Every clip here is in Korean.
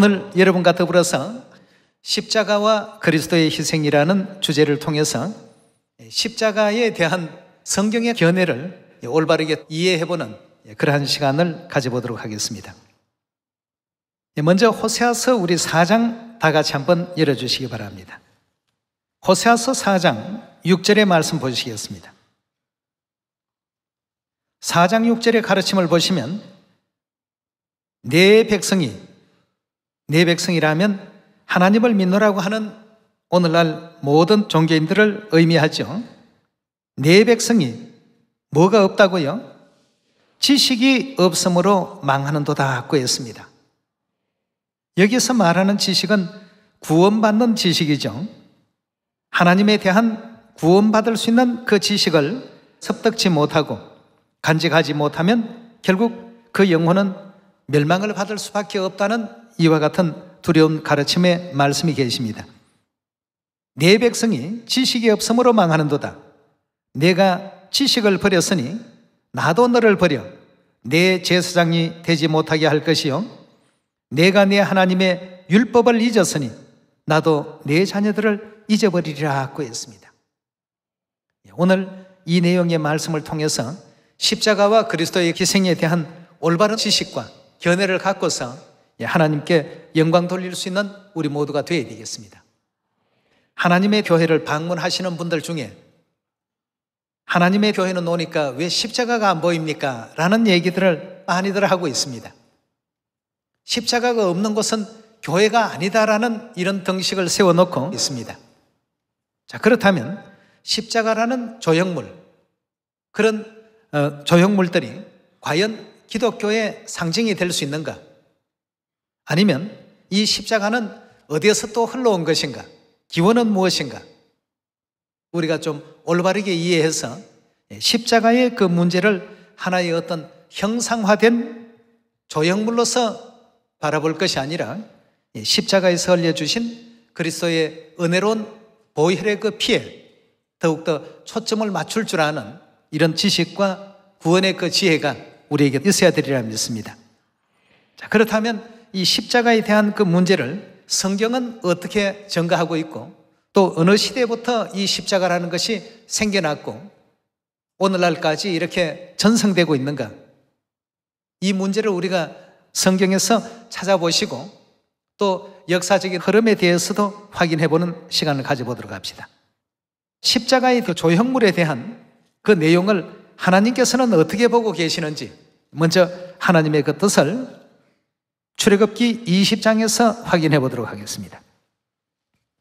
오늘 여러분과 더불어서 십자가와 그리스도의 희생이라는 주제를 통해서 십자가에 대한 성경의 견해를 올바르게 이해해보는 그러한 시간을 가져보도록 하겠습니다. 먼저 호세아서 우리 4장 다 같이 한번 열어주시기 바랍니다. 호세아서 4장 6절의 말씀 보시겠습니다. 4장 6절의 가르침을 보시면 내 백성이라면 하나님을 믿노라고 하는 오늘날 모든 종교인들을 의미하죠. 내 백성이 뭐가 없다고요? 지식이 없으므로 망하는도다 고 했습니다. 여기서 말하는 지식은 구원받는 지식이죠. 하나님에 대한 구원받을 수 있는 그 지식을 습득치 못하고 간직하지 못하면 결국 그 영혼은 멸망을 받을 수밖에 없다는 이와 같은 두려운 가르침의 말씀이 계십니다. 내 백성이 지식이 없으므로 망하는도다. 내가 지식을 버렸으니 나도 너를 버려 내 제사장이 되지 못하게 할 것이요 내가 내 하나님의 율법을 잊었으니 나도 내 자녀들을 잊어버리리라 고 했습니다. 오늘 이 내용의 말씀을 통해서 십자가와 그리스도의 희생에 대한 올바른 지식과 견해를 갖고서 하나님께 영광 돌릴 수 있는 우리 모두가 되어야 되겠습니다. 하나님의 교회를 방문하시는 분들 중에 하나님의 교회는 오니까 왜 십자가가 안 보입니까? 라는 얘기들을 많이들 하고 있습니다. 십자가가 없는 곳은 교회가 아니다라는 이런 등식을 세워놓고 있습니다. 자, 그렇다면 십자가라는 조형물, 그런 조형물들이 과연 기독교의 상징이 될 수 있는가? 아니면 이 십자가는 어디에서 또 흘러온 것인가? 기원은 무엇인가? 우리가 좀 올바르게 이해해서 십자가의 그 문제를 하나의 어떤 형상화된 조형물로서 바라볼 것이 아니라 십자가에서 흘려주신 그리스도의 은혜로운 보혈의 그 피에 더욱더 초점을 맞출 줄 아는 이런 지식과 구원의 그 지혜가 우리에게 있어야 되리라 믿습니다. 자, 그렇다면 이 십자가에 대한 그 문제를 성경은 어떻게 전가하고 있고 또 어느 시대부터 이 십자가라는 것이 생겨났고 오늘날까지 이렇게 전승되고 있는가? 이 문제를 우리가 성경에서 찾아보시고 또 역사적인 흐름에 대해서도 확인해보는 시간을 가져보도록 합시다. 십자가의 그 조형물에 대한 그 내용을 하나님께서는 어떻게 보고 계시는지 먼저 하나님의 그 뜻을 출애굽기 20장에서 확인해 보도록 하겠습니다.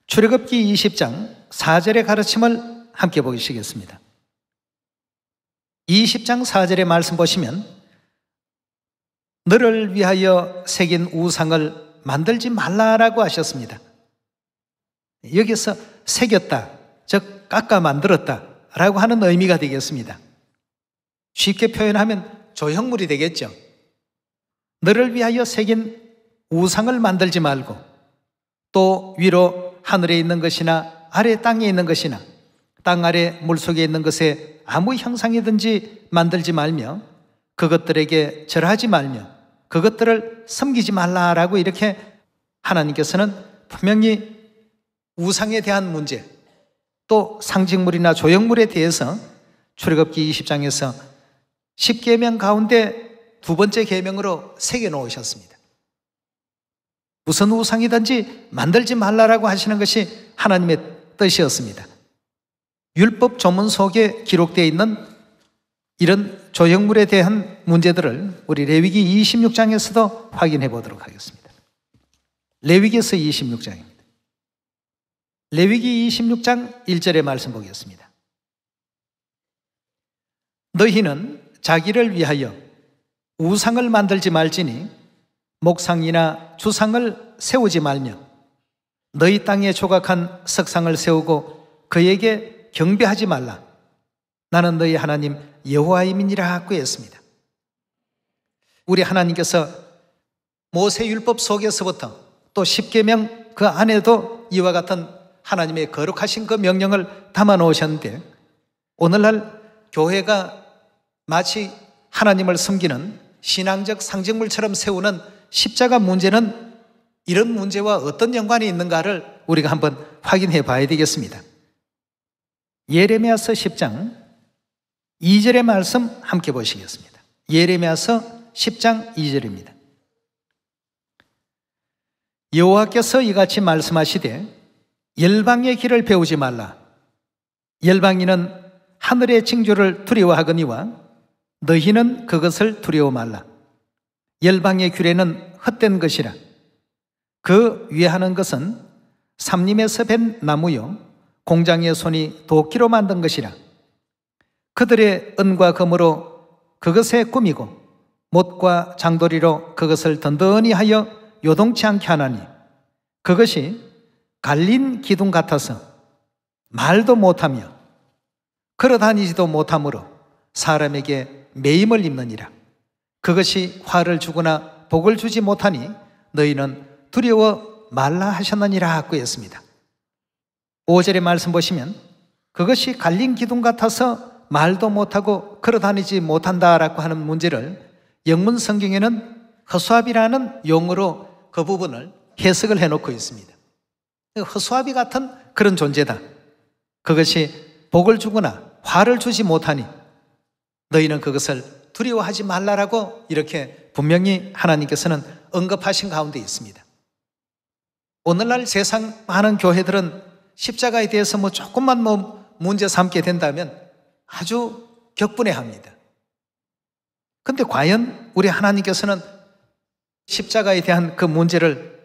출애굽기 20장 4절의 가르침을 함께 보시겠습니다. 20장 4절의 말씀 보시면 너를 위하여 새긴 우상을 만들지 말라라고 하셨습니다. 여기서 새겼다, 즉 깎아 만들었다 라고 하는 의미가 되겠습니다. 쉽게 표현하면 조형물이 되겠죠. 너를 위하여 새긴 우상을 만들지 말고 또 위로 하늘에 있는 것이나 아래 땅에 있는 것이나 땅 아래 물속에 있는 것에 아무 형상이든지 만들지 말며 그것들에게 절하지 말며 그것들을 섬기지 말라라고 이렇게 하나님께서는 분명히 우상에 대한 문제 또 상징물이나 조형물에 대해서 출애굽기 20장에서 10계명 가운데 두 번째 계명으로 새겨 놓으셨습니다. 무슨 우상이든지 만들지 말라라고 하시는 것이 하나님의 뜻이었습니다. 율법 조문 속에 기록되어 있는 이런 조형물에 대한 문제들을 우리 레위기 26장에서도 확인해 보도록 하겠습니다. 레위기에서 26장입니다. 레위기 26장 1절의 말씀 보겠습니다. 너희는 자기를 위하여 우상을 만들지 말지니 목상이나 주상을 세우지 말며 너희 땅에 조각한 석상을 세우고 그에게 경배하지 말라. 나는 너희 하나님 여호와임이니라 하고 했습니다. 우리 하나님께서 모세율법 속에서부터 또 십계명 그 안에도 이와 같은 하나님의 거룩하신 그 명령을 담아 놓으셨는데 오늘날 교회가 마치 하나님을 섬기는 신앙적 상징물처럼 세우는 십자가 문제는 이런 문제와 어떤 연관이 있는가를 우리가 한번 확인해 봐야 되겠습니다. 예레미야서 10장 2절의 말씀 함께 보시겠습니다. 예레미야서 10장 2절입니다. 여호와께서 이같이 말씀하시되 열방의 길을 배우지 말라. 열방인은 하늘의 징조를 두려워하거니와 너희는 그것을 두려워 말라. 열방의 규례는 헛된 것이라. 그 위에 하는 것은 삼림에서 벤 나무요 공장의 손이 도끼로 만든 것이라. 그들의 은과 금으로 그것에 꾸미고 못과 장도리로 그것을 든든히 하여 요동치 않게 하나니 그것이 갈린 기둥 같아서 말도 못하며 걸어다니지도 못하므로 사람에게 매임을 입느니라. 그것이 화를 주거나 복을 주지 못하니 너희는 두려워 말라 하셨느니라 하고 했습니다. 5절의 말씀 보시면 그것이 갈린 기둥 같아서 말도 못하고 걸어다니지 못한다라고 하는 문제를 영문 성경에는 허수아비라는 용어로 그 부분을 해석을 해놓고 있습니다. 허수아비 같은 그런 존재다. 그것이 복을 주거나 화를 주지 못하니 너희는 그것을 두려워하지 말라라고 이렇게 분명히 하나님께서는 언급하신 가운데 있습니다. 오늘날 세상 많은 교회들은 십자가에 대해서 조금만 문제 삼게 된다면 아주 격분해합니다. 그런데 과연 우리 하나님께서는 십자가에 대한 그 문제를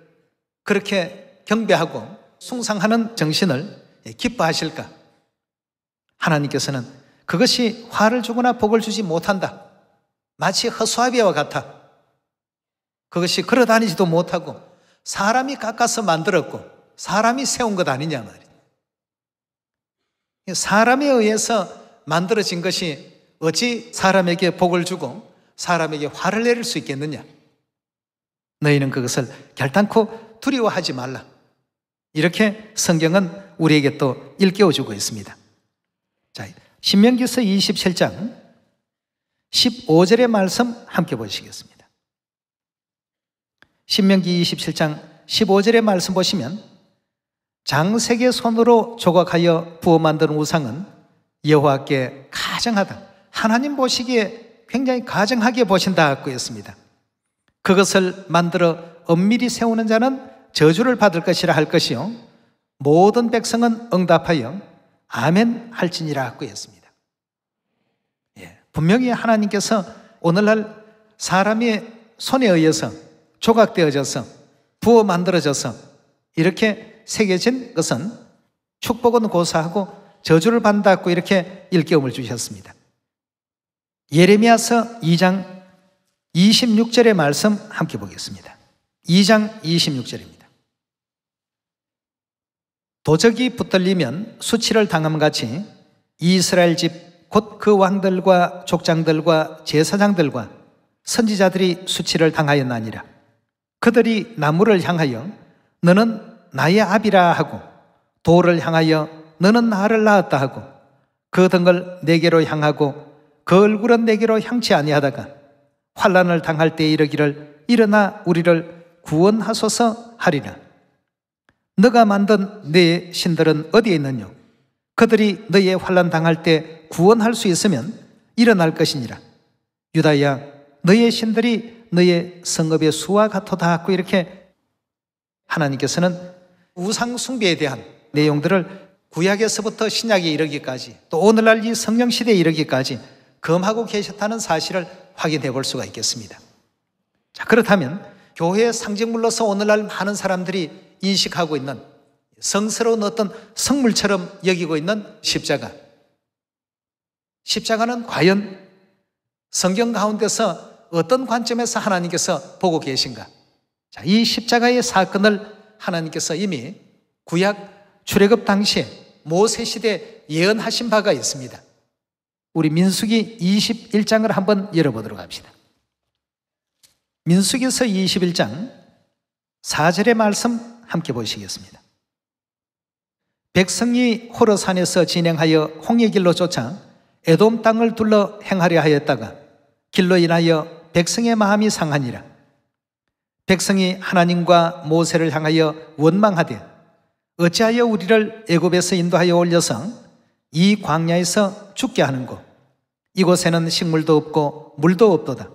그렇게 경배하고 숭상하는 정신을 기뻐하실까? 하나님께서는 그것이 화를 주거나 복을 주지 못한다. 마치 허수아비와 같아. 그것이 걸어다니지도 못하고 사람이 깎아서 만들었고 사람이 세운 것 아니냐 말이에요. 사람에 의해서 만들어진 것이 어찌 사람에게 복을 주고 사람에게 화를 내릴 수 있겠느냐? 너희는 그것을 결단코 두려워하지 말라. 이렇게 성경은 우리에게 또 일깨워주고 있습니다. 자, 신명기서 27장 15절의 말씀 함께 보시겠습니다. 신명기 27장 15절의 말씀 보시면 장색의 손으로 조각하여 부어 만든 우상은 여호와께 가증하다. 하나님 보시기에 굉장히 가증하게 보신다고 했습니다. 그것을 만들어 엄밀히 세우는 자는 저주를 받을 것이라 할 것이요 모든 백성은 응답하여 아멘 할지니라고 했습니다. 분명히 하나님께서 오늘날 사람의 손에 의해서 조각되어져서 부어 만들어져서 이렇게 새겨진 것은 축복은 고사하고 저주를 받는다고 이렇게 일깨움을 주셨습니다. 예레미야서 2장 26절의 말씀 함께 보겠습니다. 2장 26절입니다. 도적이 붙들리면 수치를 당함같이 이스라엘 집 곧 그 왕들과 족장들과 제사장들과 선지자들이 수치를 당하였나니라. 그들이 나무를 향하여 너는 나의 아비라 하고 돌을 향하여 너는 나를 낳았다 하고 그 등을 내게로 향하고 그 얼굴은 내게로 향치 아니하다가 환난을 당할 때 이르기를 일어나 우리를 구원하소서 하리라. 너가 만든 네 신들은 어디에 있느냐? 그들이 너의 환난 당할 때 구원할 수 있으면 일어날 것이니라. 유다야, 너의 신들이 너의 성읍의 수와 같도다 하고 이렇게 하나님께서는 우상 숭배에 대한 내용들을 구약에서부터 신약에 이르기까지 또 오늘날 이 성령 시대에 이르기까지 검하고 계셨다는 사실을 확인해 볼 수가 있겠습니다. 자, 그렇다면 교회의 상징물로서 오늘날 많은 사람들이 인식하고 있는 성스러운 어떤 성물처럼 여기고 있는 십자가. 십자가는 과연 성경 가운데서 어떤 관점에서 하나님께서 보고 계신가? 자, 이 십자가의 사건을 하나님께서 이미 구약 출애굽 당시에 모세 시대에 예언하신 바가 있습니다. 우리 민수기 21장을 한번 열어보도록 합시다. 민수기서 21장 4절의 말씀 함께 보시겠습니다. 백성이 호르산에서 진행하여 홍해 길로 쫓아 에돔 땅을 둘러 행하려 하였다가 길로 인하여 백성의 마음이 상하니라. 백성이 하나님과 모세를 향하여 원망하되 어찌하여 우리를 애굽에서 인도하여 올려서 이 광야에서 죽게 하는고 이곳에는 식물도 없고 물도 없도다.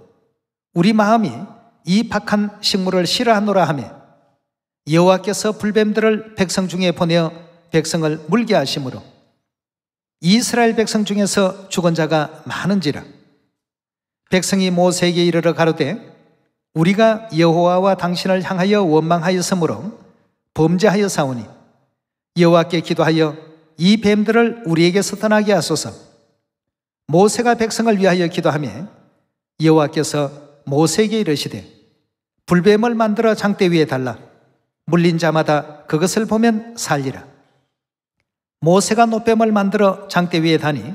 우리 마음이 이 박한 식물을 싫어하노라 하며 여호와께서 불뱀들을 백성 중에 보내어 백성을 물게 하심으로 이스라엘 백성 중에서 죽은 자가 많은지라. 백성이 모세에게 이르러 가로되 우리가 여호와와 당신을 향하여 원망하였으므로 범죄하여 사오니 여호와께 기도하여 이 뱀들을 우리에게서 떠나게 하소서. 모세가 백성을 위하여 기도하며 여호와께서 모세에게 이르시되 불뱀을 만들어 장대 위에 달라 물린 자마다 그것을 보면 살리라. 모세가 놋뱀을 만들어 장대 위에 다니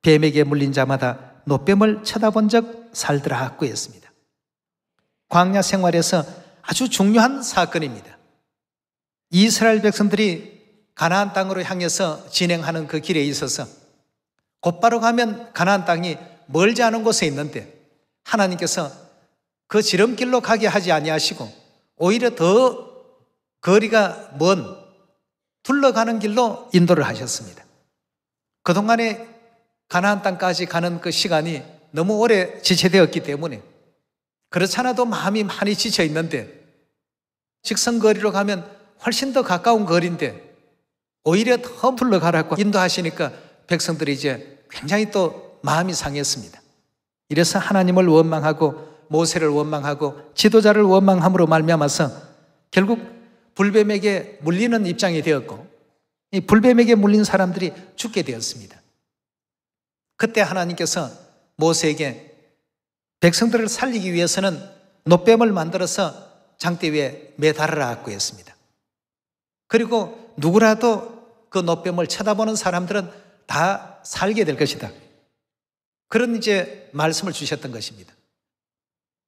뱀에게 물린 자마다 놋뱀을 쳐다본 적 살더라 하고 했습니다. 광야 생활에서 아주 중요한 사건입니다. 이스라엘 백성들이 가나안 땅으로 향해서 진행하는 그 길에 있어서 곧바로 가면 가나안 땅이 멀지 않은 곳에 있는데 하나님께서 그 지름길로 가게 하지 아니하시고 오히려 더 거리가 먼 둘러가는 길로 인도를 하셨습니다. 그동안에 가나안 땅까지 가는 그 시간이 너무 오래 지체되었기 때문에 그렇잖아도 마음이 많이 지쳐 있는데 직선거리로 가면 훨씬 더 가까운 거리인데 오히려 더 둘러가라고 인도하시니까 백성들이 이제 굉장히 또 마음이 상했습니다. 이래서 하나님을 원망하고 모세를 원망하고 지도자를 원망함으로 말미암아서 결국 불뱀에게 물리는 입장이 되었고 이 불뱀에게 물린 사람들이 죽게 되었습니다. 그때 하나님께서 모세에게 백성들을 살리기 위해서는 놋뱀을 만들어서 장대 위에 매달으라 하고 했습니다. 그리고 누구라도 그 놋뱀을 쳐다보는 사람들은 다 살게 될 것이다. 그런 이제 말씀을 주셨던 것입니다.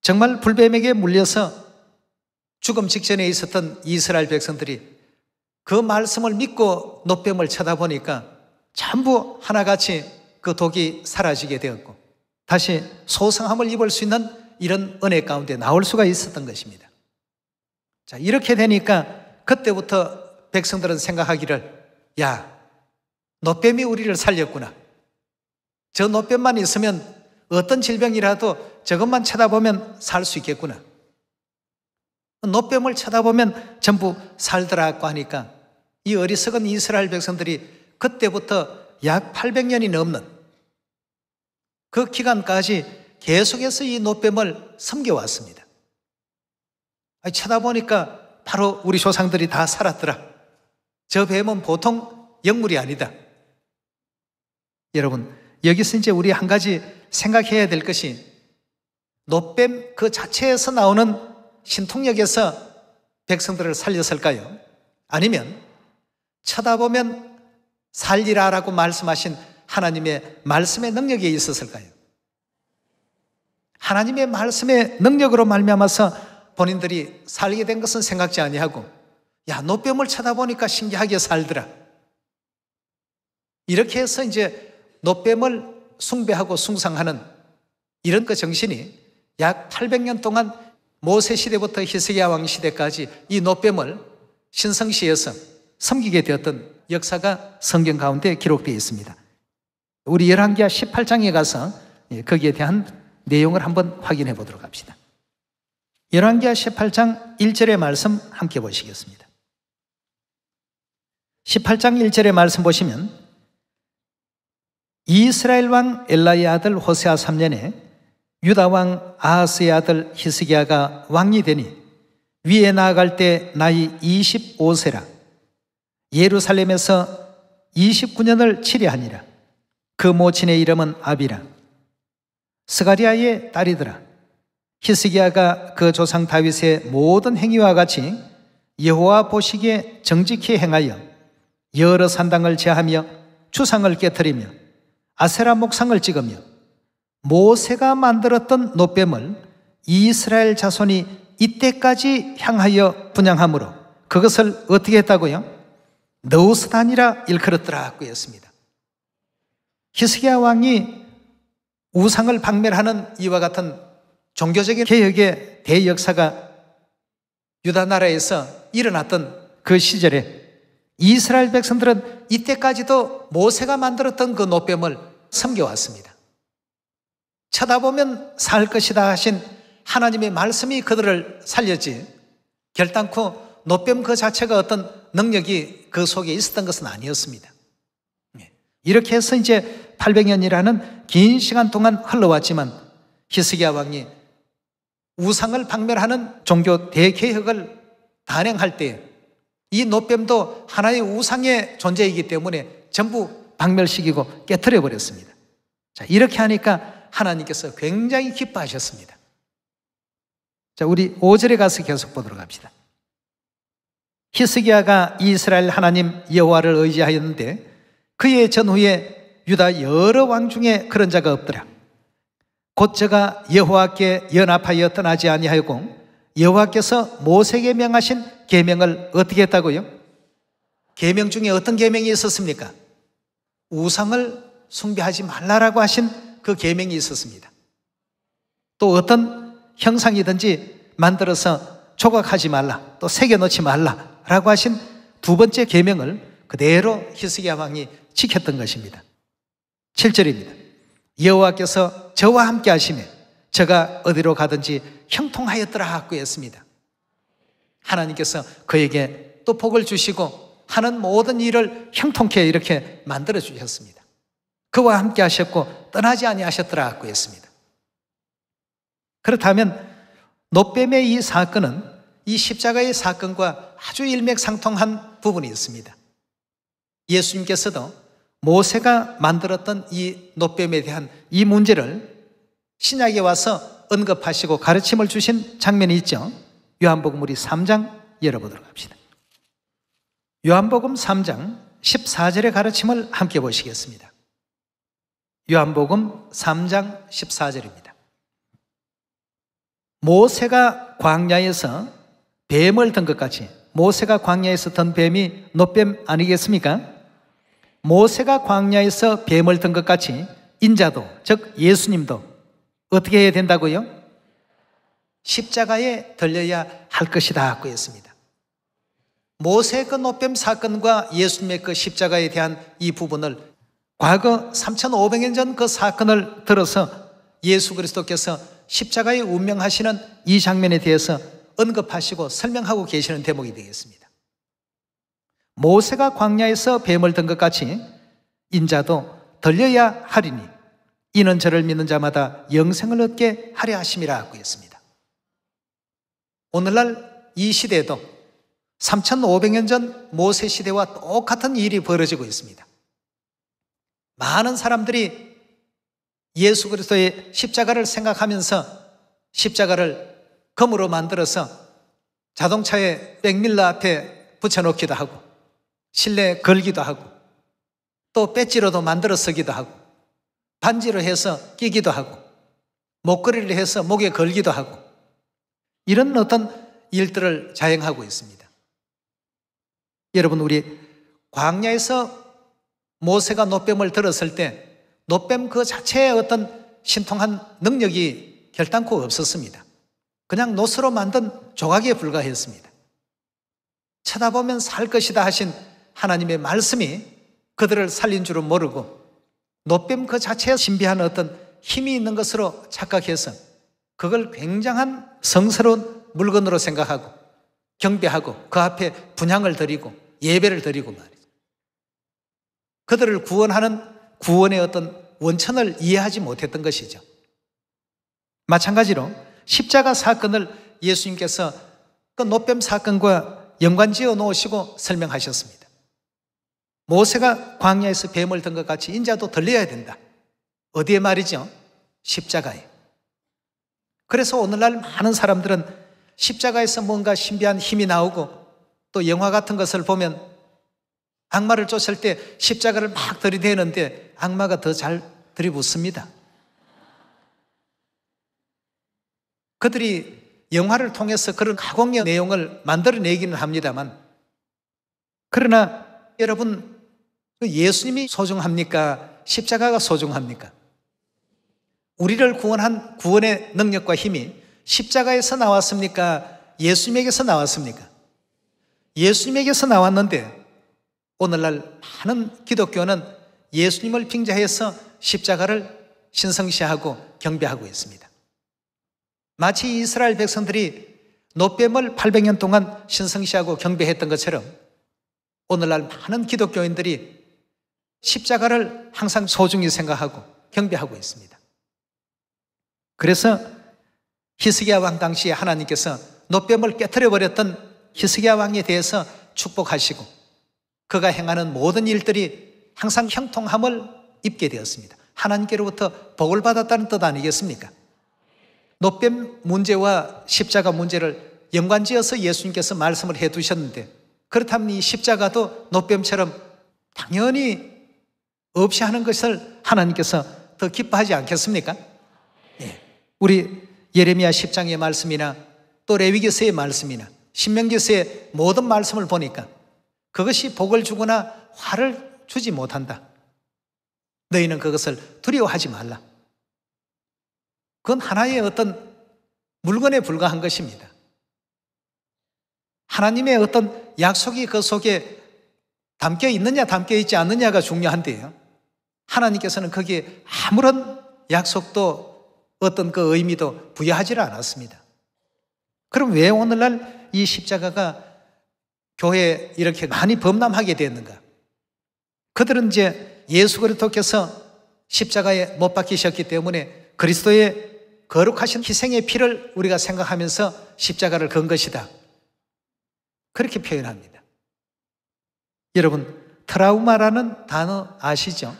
정말 불뱀에게 물려서 죽음 직전에 있었던 이스라엘 백성들이 그 말씀을 믿고 놋뱀을 쳐다보니까 전부 하나같이 그 독이 사라지게 되었고 다시 소성함을 입을 수 있는 이런 은혜 가운데 나올 수가 있었던 것입니다. 자, 이렇게 되니까 그때부터 백성들은 생각하기를 야, 놋뱀이 우리를 살렸구나. 저 놋뱀만 있으면 어떤 질병이라도 저것만 쳐다보면 살 수 있겠구나. 놋뱀을 쳐다보면 전부 살더라고 하니까 이 어리석은 이스라엘 백성들이 그때부터 약 800년이 넘는 그 기간까지 계속해서 이 놋뱀을 섬겨왔습니다. 쳐다보니까 바로 우리 조상들이 다 살았더라. 저 뱀은 보통 영물이 아니다. 여러분, 여기서 이제 우리 한 가지 생각해야 될 것이 놋뱀 그 자체에서 나오는 신통력에서 백성들을 살렸을까요? 아니면 쳐다보면 살리라라고 말씀하신 하나님의 말씀의 능력에 있었을까요? 하나님의 말씀의 능력으로 말미암아서 본인들이 살게 된 것은 생각지 아니하고 야, 놋뱀을 쳐다보니까 신기하게 살더라. 이렇게 해서 이제 놋뱀을 숭배하고 숭상하는 이런 그 정신이 약 800년 동안 모세 시대부터 히스기야 왕 시대까지 이 놋뱀을 신성시에서 섬기게 되었던 역사가 성경 가운데 기록되어 있습니다. 우리 열왕기하 18장에 가서 거기에 대한 내용을 한번 확인해 보도록 합시다. 열왕기하 18장 1절의 말씀 함께 보시겠습니다. 18장 1절의 말씀 보시면 이스라엘 왕 엘라의 아들 호세아 3년에 유다 왕 아하스의 아들 히스기야가 왕이 되니 위에 나아갈 때 나이 25세라. 예루살렘에서 29년을 치리하니라. 그 모친의 이름은 아비라. 스가리아의 딸이더라. 히스기야가 그 조상 다윗의 모든 행위와 같이 여호와 보시기에 정직히 행하여 여러 산당을 제하며 주상을 깨뜨리며 아세라 목상을 찍으며 모세가 만들었던 놋뱀을 이스라엘 자손이 이때까지 향하여 분향함으로 그것을 어떻게 했다고요? 느우스단이라 일컬었더라고 했습니다. 히스기야 왕이 우상을 박멸하는 이와 같은 종교적인 개혁의 대역사가 유다 나라에서 일어났던 그 시절에 이스라엘 백성들은 이때까지도 모세가 만들었던 그 노뱀을 섬겨왔습니다. 쳐다보면 살 것이다 하신 하나님의 말씀이 그들을 살렸지, 결단코 노뱀 그 자체가 어떤 능력이 그 속에 있었던 것은 아니었습니다. 이렇게 해서 이제 800년이라는 긴 시간 동안 흘러왔지만 히스기야 왕이 우상을 박멸하는 종교 대개혁을 단행할 때 이 노뱀도 하나의 우상의 존재이기 때문에 전부 박멸시키고 깨트려 버렸습니다. 자, 이렇게 하니까 하나님께서 굉장히 기뻐하셨습니다. 자, 우리 5절에 가서 계속 보도록 합시다. 히스기야가 이스라엘 하나님 여호와를 의지하였는데 그의 전후에 유다 여러 왕 중에 그런 자가 없더라. 곧 저가 여호와께 연합하여 떠나지 아니하였고 여호와께서 모세에게 명하신 계명을 어떻게 했다고요? 계명 중에 어떤 계명이 있었습니까? 우상을 숭배하지 말라라고 하신 그 계명이 있었습니다. 또 어떤 형상이든지 만들어서 조각하지 말라, 또 새겨놓지 말라라고 하신 두 번째 계명을 그대로 히스기야 왕이 지켰던 것입니다. 7절입니다. 여호와께서 저와 함께 하시매 저가 어디로 가든지 형통하였더라 하고 했습니다. 하나님께서 그에게 또 복을 주시고 하는 모든 일을 형통케 이렇게 만들어 주셨습니다. 그와 함께 하셨고 떠나지 아니하셨더라 하고 했습니다. 그렇다면 노뱀의 이 사건은 이 십자가의 사건과 아주 일맥상통한 부분이 있습니다. 예수님께서도 모세가 만들었던 이 노뱀에 대한 이 문제를 신약에 와서 언급하시고 가르침을 주신 장면이 있죠. 요한복음 우리 3장 열어보도록 합시다. 요한복음 3장 14절의 가르침을 함께 보시겠습니다. 요한복음 3장 14절입니다. 모세가 광야에서 뱀을 든 것 같이, 모세가 광야에서 든 뱀이 노뱀 아니겠습니까? 모세가 광야에서 뱀을 든 것 같이 인자도, 즉 예수님도 어떻게 해야 된다고요? 십자가에 들려야 할 것이다 하고 했습니다. 모세의 그 노뱀 사건과 예수님의 그 십자가에 대한 이 부분을 과거 3,500년 전 그 사건을 들어서 예수 그리스도께서 십자가에 운명하시는 이 장면에 대해서 언급하시고 설명하고 계시는 대목이 되겠습니다. 모세가 광야에서 뱀을 든 것 같이 인자도 들려야 하리니 이는 저를 믿는 자마다 영생을 얻게 하려 하심이라 하고 했습니다. 오늘날 이 시대에도 3,500년 전 모세 시대와 똑같은 일이 벌어지고 있습니다. 많은 사람들이 예수 그리스도의 십자가를 생각하면서 십자가를 금으로 만들어서 자동차에 백밀러 앞에 붙여놓기도 하고 실내에 걸기도 하고 또 배지로도 만들어 쓰기도 하고 반지로 해서 끼기도 하고 목걸이를 해서 목에 걸기도 하고 이런 어떤 일들을 자행하고 있습니다. 여러분, 우리 광야에서 모세가 노뱀을 들었을 때 노뱀 그 자체의 어떤 신통한 능력이 결단코 없었습니다. 그냥 노스로 만든 조각에 불과했습니다. 쳐다보면 살 것이다 하신 하나님의 말씀이 그들을 살린 줄은 모르고 노뱀 그 자체에 신비한 어떤 힘이 있는 것으로 착각해서 그걸 굉장한 성스러운 물건으로 생각하고 경배하고 그 앞에 분향을 드리고 예배를 드리고 말이죠. 그들을 구원하는 구원의 어떤 원천을 이해하지 못했던 것이죠. 마찬가지로 십자가 사건을 예수님께서 그 노뱀 사건과 연관지어 놓으시고 설명하셨습니다. 모세가 광야에서 뱀을 든 것 같이 인자도 들려야 된다. 어디에 말이죠? 십자가에. 그래서 오늘날 많은 사람들은 십자가에서 뭔가 신비한 힘이 나오고 또 영화 같은 것을 보면 악마를 쫓을 때 십자가를 막 들이대는데 악마가 더 잘 들이붙습니다. 그들이 영화를 통해서 그런 가공의 내용을 만들어내기는 합니다만, 그러나 여러분, 예수님이 소중합니까? 십자가가 소중합니까? 우리를 구원한 구원의 능력과 힘이 십자가에서 나왔습니까? 예수님에게서 나왔습니까? 예수님에게서 나왔는데 오늘날 많은 기독교는 예수님을 빙자해서 십자가를 신성시하고 경배하고 있습니다. 마치 이스라엘 백성들이 놋뱀을 800년 동안 신성시하고 경배했던 것처럼 오늘날 많은 기독교인들이 십자가를 항상 소중히 생각하고 경배하고 있습니다. 그래서 히스기야 왕 당시에 하나님께서 놋뱀을 깨트려 버렸던 히스기야 왕에 대해서 축복하시고 그가 행하는 모든 일들이 항상 형통함을 입게 되었습니다. 하나님께로부터 복을 받았다는 뜻 아니겠습니까? 놋뱀 문제와 십자가 문제를 연관지어서 예수님께서 말씀을 해두셨는데 그렇다면 이 십자가도 놋뱀처럼 당연히 없이 하는 것을 하나님께서 더 기뻐하지 않겠습니까? 예. 우리 예레미야 10장의 말씀이나 또 레위기서의 말씀이나 신명기서의 모든 말씀을 보니까 그것이 복을 주거나 화를 주지 못한다. 너희는 그것을 두려워하지 말라. 그건 하나의 어떤 물건에 불과한 것입니다. 하나님의 어떤 약속이 그 속에 담겨 있느냐 담겨 있지 않느냐가 중요한데요. 하나님께서는 거기에 아무런 약속도 어떤 그 의미도 부여하지 않았습니다. 그럼 왜 오늘날 이 십자가가 교회에 이렇게 많이 범람하게 됐는가? 그들은 이제 예수 그리스도께서 십자가에 못 박히셨기 때문에 그리스도의 거룩하신 희생의 피를 우리가 생각하면서 십자가를 건 것이다. 그렇게 표현합니다. 여러분, 트라우마라는 단어 아시죠?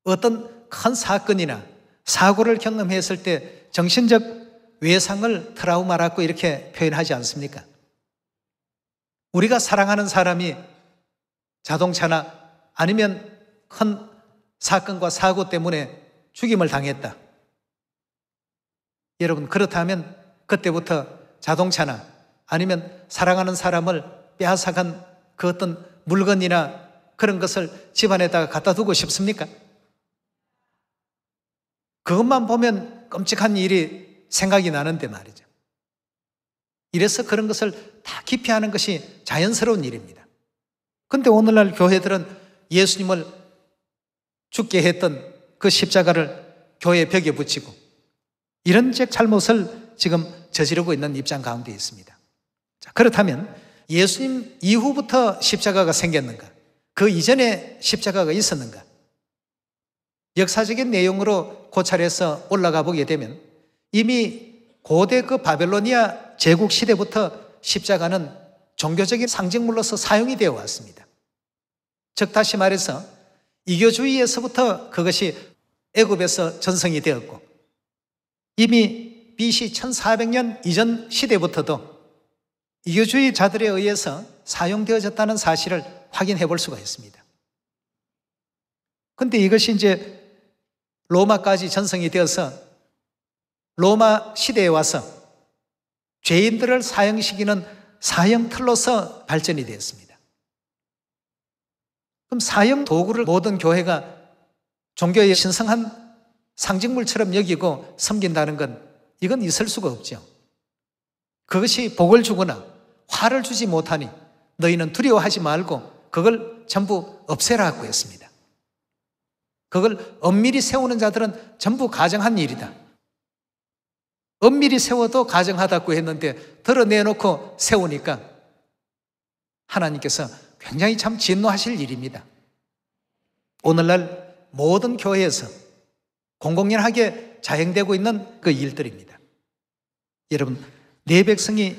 어떤 큰 사건이나 사고를 경험했을 때 정신적 외상을 트라우마라고 이렇게 표현하지 않습니까? 우리가 사랑하는 사람이 자동차나 아니면 큰 사건과 사고 때문에 죽임을 당했다. 여러분, 그렇다면 그때부터 자동차나 아니면 사랑하는 사람을 빼앗아간 그 어떤 물건이나 그런 것을 집안에다가 갖다 두고 싶습니까? 그것만 보면 끔찍한 일이 생각이 나는데 말이죠. 이래서 그런 것을 다 기피하는 것이 자연스러운 일입니다. 그런데 오늘날 교회들은 예수님을 죽게 했던 그 십자가를 교회 벽에 붙이고 이런 잘못을 지금 저지르고 있는 입장 가운데 있습니다. 자, 그렇다면 예수님 이후부터 십자가가 생겼는가? 그 이전에 십자가가 있었는가? 역사적인 내용으로 고찰해서 올라가 보게 되면 이미 고대 그 바벨로니아 제국 시대부터 십자가는 종교적인 상징물로서 사용이 되어 왔습니다. 즉 다시 말해서 이교주의에서부터 그것이 애굽에서 전성이 되었고 이미 BC 1400년 이전 시대부터도 이교주의자들에 의해서 사용되어졌다는 사실을 확인해 볼 수가 있습니다. 그런데 이것이 이제 로마까지 전성이 되어서 로마 시대에 와서 죄인들을 사형시키는 사형 틀로서 발전이 되었습니다. 그럼 사형 도구를 모든 교회가 종교의 신성한 상징물처럼 여기고 섬긴다는 건 이건 있을 수가 없죠. 그것이 복을 주거나 화를 주지 못하니 너희는 두려워하지 말고 그걸 전부 없애라고 했습니다. 그걸 엄밀히 세우는 자들은 전부 가정한 일이다. 엄밀히 세워도 가정하다고 했는데 드러내놓고 세우니까 하나님께서 굉장히 참 진노하실 일입니다. 오늘날 모든 교회에서 공공연하게 자행되고 있는 그 일들입니다. 여러분, 내 백성이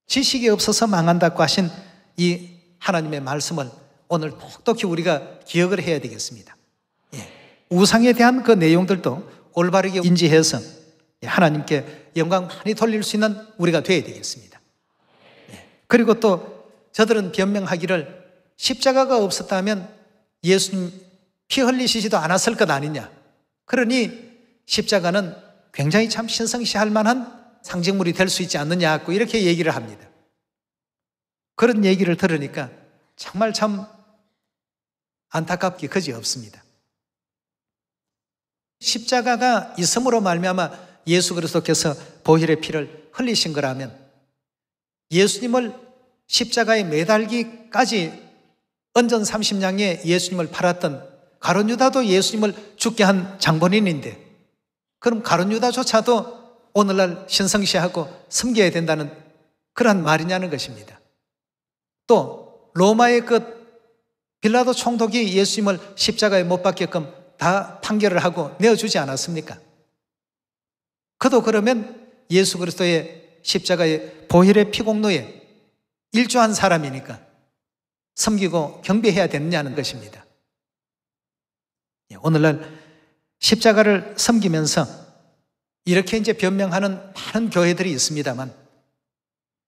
지식이 없어서 망한다고 하신 이 하나님의 말씀을 오늘 똑똑히 우리가 기억을 해야 되겠습니다. 우상에 대한 그 내용들도 올바르게 인지해서 하나님께 영광 많이 돌릴 수 있는 우리가 되어야 되겠습니다. 그리고 또 저들은 변명하기를 십자가가 없었다면 예수님 피 흘리시지도 않았을 것 아니냐. 그러니 십자가는 굉장히 참 신성시할 만한 상징물이 될 수 있지 않느냐고 이렇게 얘기를 합니다. 그런 얘기를 들으니까 정말 참 안타깝기 그지없습니다. 십자가가 있음으로 말미암아 예수 그리스도께서 보혈의 피를 흘리신 거라면 예수님을 십자가에 매달기까지 언전 30냥에 예수님을 팔았던 가룟 유다도 예수님을 죽게 한 장본인인데, 그럼 가룟 유다조차도 오늘날 신성시하고 섬겨야 된다는 그러한 말이냐는 것입니다. 또 로마의 그 빌라도 총독이 예수님을 십자가에 못 박게끔 다 판결을 하고 내어주지 않았습니까? 그도 그러면 예수 그리스도의 십자가의 보혈의 피공로에 일조한 사람이니까 섬기고 경배해야 되느냐는 것입니다. 오늘날 십자가를 섬기면서 이렇게 이제 변명하는 많은 교회들이 있습니다만,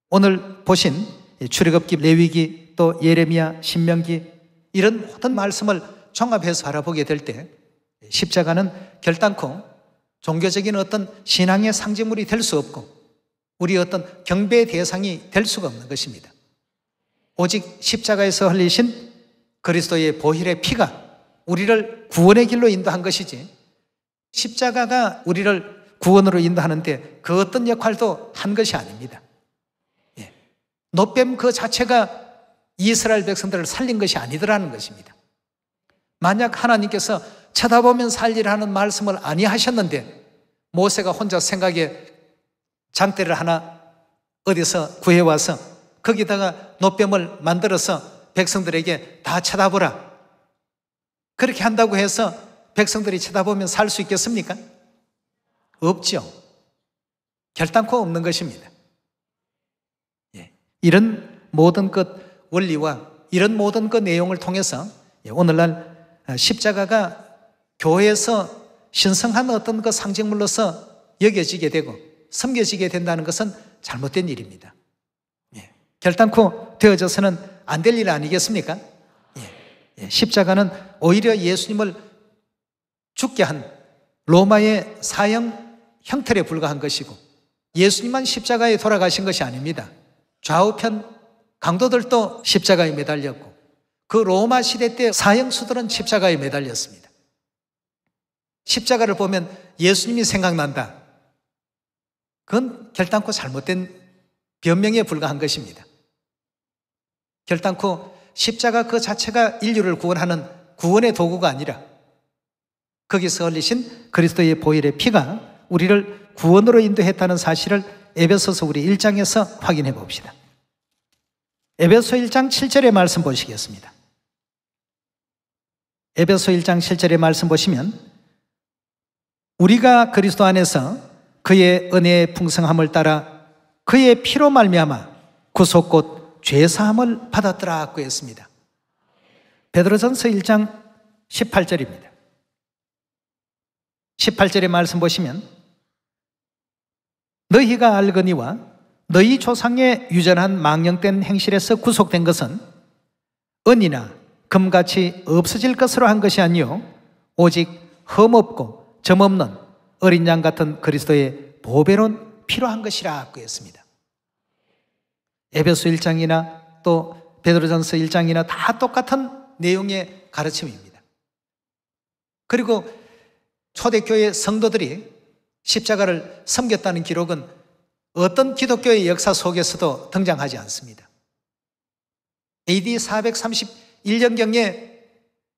오늘 보신 출애굽기, 레위기, 또 예레미야, 신명기, 이런 모든 말씀을 종합해서 바라보게 될 때 십자가는 결단코 종교적인 어떤 신앙의 상징물이 될 수 없고 우리 어떤 경배의 대상이 될 수가 없는 것입니다. 오직 십자가에서 흘리신 그리스도의 보혈의 피가 우리를 구원의 길로 인도한 것이지, 십자가가 우리를 구원으로 인도하는데 그 어떤 역할도 한 것이 아닙니다. 노뱀 그 자체가 이스라엘 백성들을 살린 것이 아니더라는 것입니다. 만약 하나님께서 쳐다보면 살리라는 말씀을 아니하셨는데 모세가 혼자 생각에 장대를 하나 어디서 구해와서 거기다가 노뱀을 만들어서 백성들에게 다 쳐다보라, 그렇게 한다고 해서 백성들이 쳐다보면 살 수 있겠습니까? 없죠. 결단코 없는 것입니다. 이런 모든 것 원리와 이런 모든 것 내용을 통해서 오늘날 십자가가 교회에서 신성한 어떤 그 상징물로서 여겨지게 되고 섬겨지게 된다는 것은 잘못된 일입니다. 결단코 되어져서는 안 될 일 아니겠습니까? 십자가는 오히려 예수님을 죽게 한 로마의 사형 형틀에 불과한 것이고, 예수님만 십자가에 돌아가신 것이 아닙니다. 좌우편 강도들도 십자가에 매달렸고 그 로마 시대 때 사형수들은 십자가에 매달렸습니다. 십자가를 보면 예수님이 생각난다, 그건 결단코 잘못된 변명에 불과한 것입니다. 결단코 십자가 그 자체가 인류를 구원하는 구원의 도구가 아니라 거기서 흘리신 그리스도의 보혈의 피가 우리를 구원으로 인도했다는 사실을 에베소서 우리 1장에서 확인해 봅시다. 에베소 1장 7절의 말씀 보시겠습니다. 에베소 1장 7절의 말씀 보시면, 우리가 그리스도 안에서 그의 은혜의 풍성함을 따라 그의 피로 말미암아 구속 곧 죄사함을 받았더라고 했습니다. 베드로전서 1장 18절입니다. 18절의 말씀 보시면, 너희가 알거니와 너희 조상의 유전한 망령된 행실에서 구속된 것은 은이나 금같이 없어질 것으로 한 것이 아니요 오직 흠없고 점없는 어린 양 같은 그리스도의 보배로운 피로 한 것이라고 했습니다. 에베소 1장이나 또 베드로전서 1장이나 다 똑같은 내용의 가르침입니다. 그리고 초대교회 성도들이 십자가를 섬겼다는 기록은 어떤 기독교의 역사 속에서도 등장하지 않습니다. AD 431년경에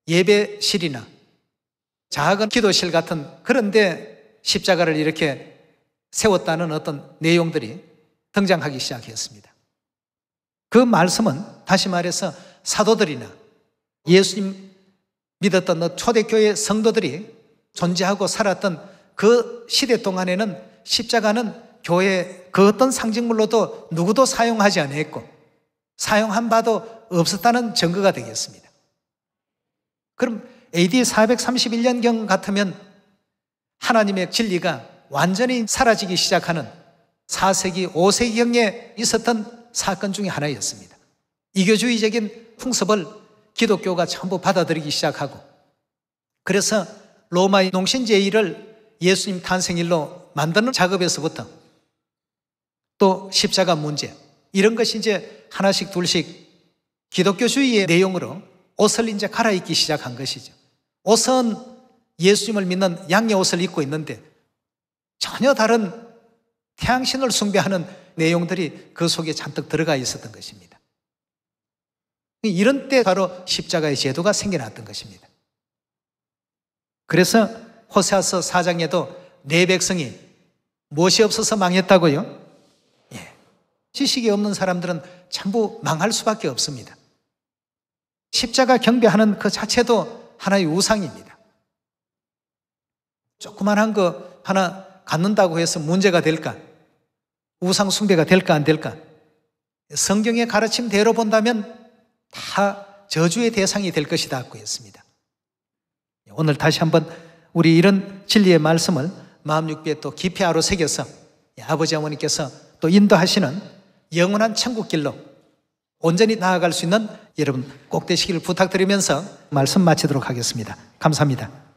예배실이나 작은 기도실 같은 그런 데 십자가를 이렇게 세웠다는 어떤 내용들이 등장하기 시작했습니다. 그 말씀은 다시 말해서 사도들이나 예수님 믿었던 초대교회 성도들이 존재하고 살았던 그 시대 동안에는 십자가는 교회 그 어떤 상징물로도 누구도 사용하지 않았고 사용한 바도 없었다는 증거가 되겠습니다. 그럼 AD 431년경 같으면 하나님의 진리가 완전히 사라지기 시작하는 4세기, 5세기경에 있었던 사건 중에 하나였습니다. 이교주의적인 풍습을 기독교가 전부 받아들이기 시작하고, 그래서 로마의 농신제일을 예수님 탄생일로 만드는 작업에서부터 또 십자가 문제, 이런 것이 이제 하나씩 둘씩 기독교주의의 내용으로 옷을 이제 갈아입기 시작한 것이죠. 옷은 예수님을 믿는 양의 옷을 입고 있는데 전혀 다른 태양신을 숭배하는 내용들이 그 속에 잔뜩 들어가 있었던 것입니다. 이런 때 바로 십자가의 제도가 생겨났던 것입니다. 그래서 호세아서 4장에도 내 백성이 무엇이 없어서 망했다고요? 예. 지식이 없는 사람들은 전부 망할 수밖에 없습니다. 십자가 경배하는 그 자체도 하나의 우상입니다. 조그만한 거 하나 갖는다고 해서 문제가 될까? 우상 숭배가 될까 안 될까? 성경의 가르침대로 본다면 다 저주의 대상이 될 것이다고 했습니다. 오늘 다시 한번 우리 이런 진리의 말씀을 마음 육비에 또 깊이 아로 새겨서 아버지 어머니께서 또 인도하시는 영원한 천국길로 온전히 나아갈 수 있는 여러분 꼭 되시기를 부탁드리면서 말씀 마치도록 하겠습니다. 감사합니다.